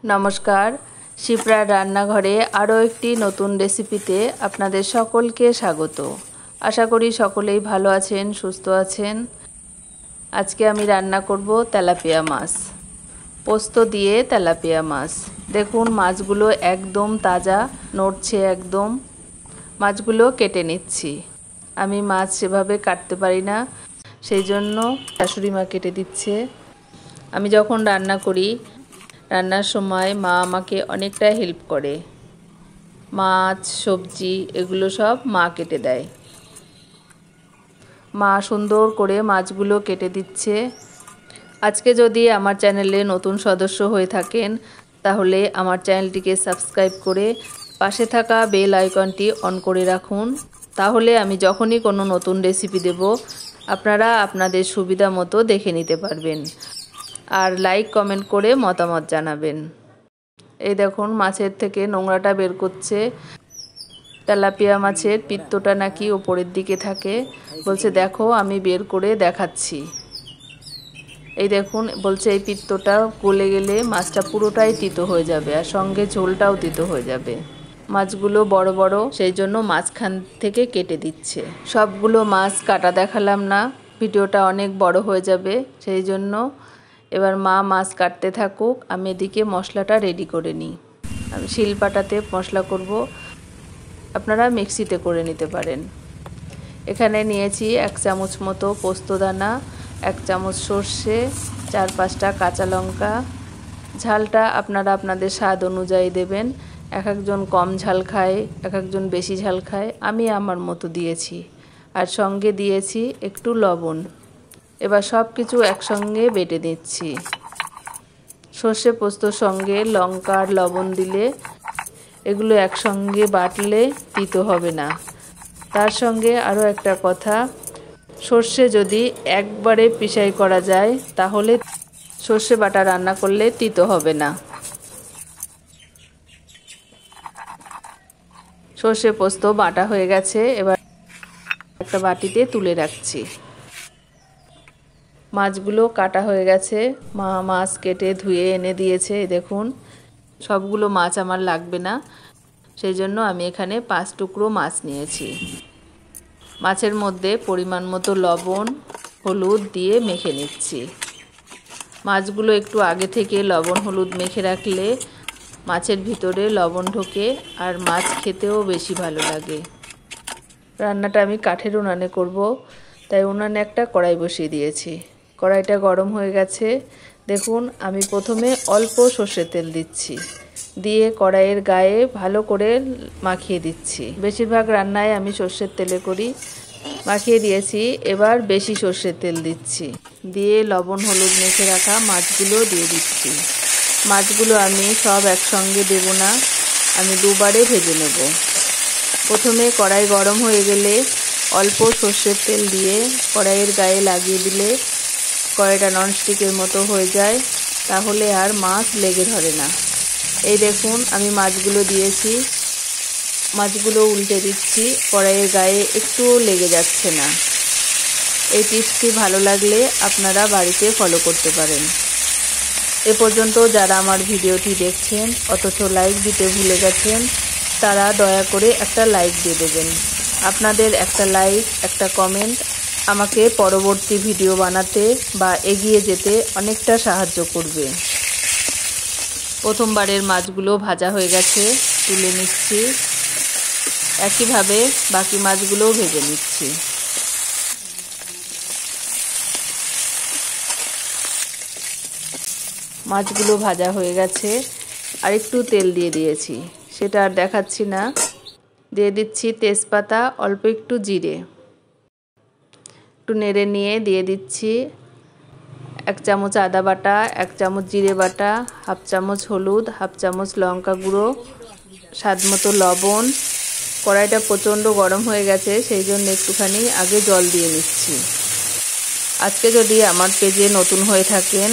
नमस्कार शिप्रा रान्नाघरे आरो एकटी नतून रेसिपिते आपनादेर सकलके स्वागत। आशा करी सकलेई भालो आछेन सुस्थ आछेन। आजके आमी रान्ना करब तेलापिया माछ, पोस्त दिए तेलापिया माछ। देखुन माछगुलो एकदम ताजा नड़छे एकदम। माछगुलो केटे निচ্ছি। आमी माछ सेभाবে काटते पारी ना, सेइजन्य शाশুড়ি মা केटे दिচ্ছে। आमी যখন রান্না করি রান্নার সময় মা আমাকে অনেকটা হেল্প করে। মাছ সবজি এগুলো সব মা কেটে দেয়। মা সুন্দর করে মাছগুলো কেটে দিচ্ছে। আজকে যদি আমার চ্যানেলে নতুন সদস্য হয়ে থাকেন তাহলে আমার চ্যানেলটিকে সাবস্ক্রাইব করে পাশে থাকা বেল আইকনটি অন করে রাখুন। তাহলে আমি যখনই কোনো নতুন রেসিপি দেব আপনারা আপনাদের সুবিধা মতো দেখে নিতে পারবেন। আর লাইক কমেন্ট করে মতামত জানাবেন। এই দেখুন মাছের থেকে নোংরাটা বের করছে। তেলাপিয়া মাছের পিত্তটা নাকি উপরের দিকে থাকে। বলছে দেখো আমি বের করে দেখাচ্ছি। এই দেখুন বলছে এই পিত্তটা গলে গেলে মাছটা পুরোটাই তিতো হয়ে যাবে আর সঙ্গে ঝোলটাও তিতো হয়ে যাবে। মাছগুলো বড় বড় সেই জন্য মাঝখান থেকে কেটে দিচ্ছে। সবগুলো মাছ কাটা দেখালাম না, ভিডিওটা অনেক বড় হয়ে যাবে, সেই জন্য এবার মা মাছ কাটতে থাকুক, আমি এদিকে মশলাটা রেডি করে নিই। আমি শিলপাটাতে মশলা করব, আপনারা মিক্সিতে করে নিতে পারেন। এখানে নিয়েছি 1 চামচ মতো পোস্তদানা, 1 চামচ সর্ষে, 4-5টা কাঁচা লঙ্কা। ঝালটা আপনারা আপনাদের স্বাদ অনুযায়ী দেবেন। এক একজন কম ঝাল খায়, এক একজন বেশি ঝাল খায়, আমি আমার মতো দিয়েছি। আর সঙ্গে দিয়েছি একটু লবণ। এবার সব কিছু একসঙ্গে বেটে নিচ্ছি। সর্ষে পোস্তর সঙ্গে লঙ্কা আর লবণ দিলে এগুলো একসঙ্গে বাটলে তিতো হবে না। তার সঙ্গে আরও একটা কথা, সর্ষে যদি একবারে পিষাই করা যায় তাহলে সর্ষে বাটা রান্না করলে তিতো হবে না। সর্ষে পোস্ত বাটা হয়ে গেছে, এবার একটা বাটিতে তুলে রাখছি। মাছগুলো কাটা হয়ে গেছে, মা মাছ কেটে ধুয়ে এনে দিয়েছে। দেখুন সবগুলো মাছ আমার লাগবে না, সেই জন্য আমি এখানে 5 টুকরো মাছ নিয়েছি। মাছের মধ্যে পরিমাণ মতো লবণ হলুদ দিয়ে মেখে নিচ্ছি। মাছগুলো একটু আগে থেকে লবণ হলুদ মেখে রাখলে মাছের ভিতরে লবণ ঢোকে আর মাছ খেতেও বেশি ভালো লাগে। রান্নাটা আমি কাঠের উনানে করব, তাই উনানে একটা কড়াই বসিয়ে দিয়েছি। কড়াইটা গরম হয়ে গেছে। দেখুন আমি প্রথমে অল্প সর্ষের তেল দিচ্ছি, দিয়ে কড়াইয়ের গায়ে ভালো করে মাখিয়ে দিচ্ছি। বেশিরভাগ রান্নায় আমি সর্ষের তেলে করি। মাখিয়ে দিয়েছি, এবার বেশি সর্ষের তেল দিচ্ছি, দিয়ে লবণ হলুদ মেখে রাখা মাছগুলো দিয়ে দিচ্ছি। মাছগুলো আমি সব একসঙ্গে দেব না, আমি দুবারে ভেজে নেব। প্রথমে কড়াই গরম হয়ে গেলে অল্প সর্ষের তেল দিয়ে কড়াইয়ের গায়ে লাগিয়ে দিলে কড়াইটা ননস্টিকের মতো হয়ে যায়, তাহলে আর মাছ লেগে ধরে না। এই দেখুন আমি মাছগুলো দিয়েছি, মাছগুলো উল্টে দিচ্ছি, কড়াইয়ের গায়ে একটুও লেগে যাচ্ছে না। এই টিপসটি ভালো লাগলে আপনারা বাড়িতে ফলো করতে পারেন। এ পর্যন্ত যারা আমার ভিডিওটি দেখছেন অথচ লাইক দিতে ভুলে গেছেন তারা দয়া করে একটা লাইক দিয়ে দেবেন। আপনাদের একটা লাইক একটা কমেন্ট আমাকে পরবর্তী ভিডিও বানাতে বা এগিয়ে যেতে অনেকটা সাহায্য করবে। প্রথমবারের মাছগুলো ভাজা হয়ে গেছে, তুলে নিচ্ছি। একইভাবে বাকি মাছগুলোও ভেজে নিচ্ছি। মাছগুলো ভাজা হয়ে গেছে, আর একটু তেল দিয়ে দিয়েছি, সেটা আর দেখাচ্ছি না। দিয়ে দিচ্ছি তেজপাতা, অল্প একটু জিরে, একটু নেড়ে নিয়ে দিয়ে দিচ্ছি 1 চামচ আদা বাটা, 1 চামচ জিরে বাটা, 1/2 চামচ হলুদ, 1/2 চামচ লঙ্কা গুঁড়ো, স্বাদ মতো লবণ। কড়াইটা প্রচণ্ড গরম হয়ে গেছে, সেই জন্য একটুখানি আগে জল দিয়ে নিচ্ছি। আজকে যদি আমার পেজে নতুন হয়ে থাকেন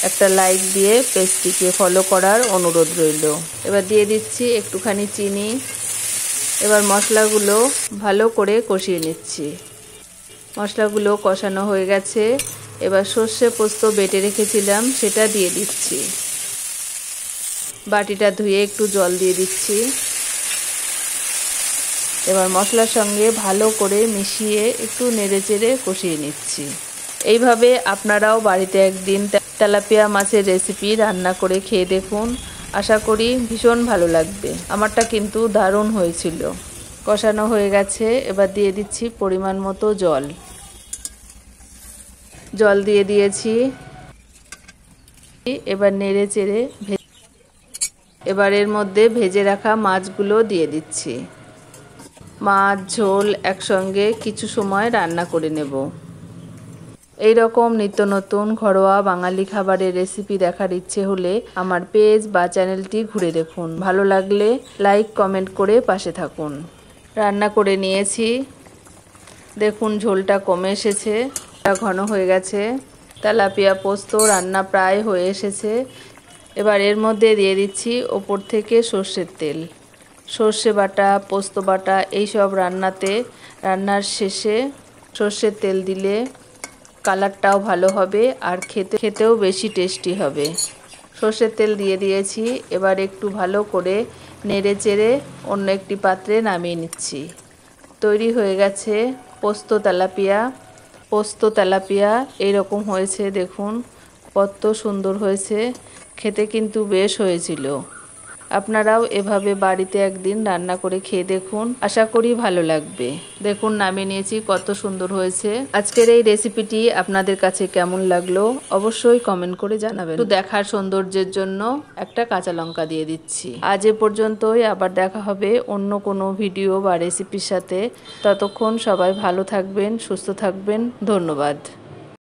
একটা লাইক দিয়ে পেজটিকে ফলো করার অনুরোধ রইল। এবার দিয়ে দিচ্ছি একটুখানি চিনি। এবার মশলাগুলো ভালো করে কষিয়ে নিচ্ছি। মশলাগুলো কষানো হয়ে গেছে, এবার সর্ষে পোস্ত বেটে রেখেছিলাম সেটা দিয়ে দিচ্ছি। বাটিটা ধুয়ে একটু জল দিয়ে দিচ্ছি। এবার মশলার সঙ্গে ভালো করে মিশিয়ে একটু নেড়েচেড়ে কষিয়ে নিচ্ছি। এইভাবে আপনারাও বাড়িতে একদিন তেলাপিয়া মাছের রেসিপি রান্না করে খেয়ে দেখুন। আশা করি ভীষণ ভালো লাগবে। আমারটা কিন্তু দারুণ হয়েছিল। কষানো হয়ে গেছে, এবার দিয়ে দিচ্ছি পরিমাণ মতো জল। জল দিয়ে দিয়েছি। এবার নেড়ে চেড়ে এবার এর মধ্যে ভেজে রাখা মাছগুলো দিয়ে দিচ্ছি। মাছ ঝোল একসঙ্গে কিছু সময় রান্না করে নেব। এই রকম নিত্য নতুন ঘরোয়া বাঙালি খাবারের রেসিপি দেখার ইচ্ছে হলে আমার পেজ বা চ্যানেলটি ঘুরে দেখুন। ভালো লাগলে লাইক কমেন্ট করে পাশে থাকুন। রান্না করে নিয়েছি, দেখুন ঝোলটা কমে এসেছে, ঘন হয়ে গেছে। তেলাপিয়া পোস্ত রান্না প্রায় হয়ে এসেছে। এবার এর মধ্যে দিয়ে দিচ্ছি ওপর থেকে সর্ষের তেল। সর্ষে বাটা, পোস্ত বাটা এইসব রান্নার শেষে সর্ষের তেল দিলে কালারটাও ভালো হবে আর খেতেও বেশি টেস্টি হবে। সর্ষের তেল দিয়ে দিয়েছি। এবার একটু ভালো করে নেড়ে চেড়ে অন্য একটি পাত্রে নামিয়ে নিচ্ছি। তৈরি হয়ে গেছে পোস্ত তেলাপিয়া। এইরকম হয়েছে, দেখুন কত সুন্দর হয়েছে। খেতে কিন্তু বেশ হয়েছিল। আপনারাও এভাবে বাড়িতে একদিন রান্না করে খেয়ে দেখুন। আশা করি ভালো লাগবে। দেখুন নামিয়ে নিয়েছি, কত সুন্দর হয়েছে। আজকের এই রেসিপিটি আপনাদের কাছে কেমন লাগলো অবশ্যই কমেন্ট করে জানাবেন। একটু দেখার সৌন্দর্যের জন্য একটা কাঁচা লঙ্কা দিয়ে দিচ্ছি। আজ এ পর্যন্তই, আবার দেখা হবে অন্য কোনো ভিডিও বা রেসিপির সাথে। ততক্ষণ সবাই ভালো থাকবেন, সুস্থ থাকবেন। ধন্যবাদ।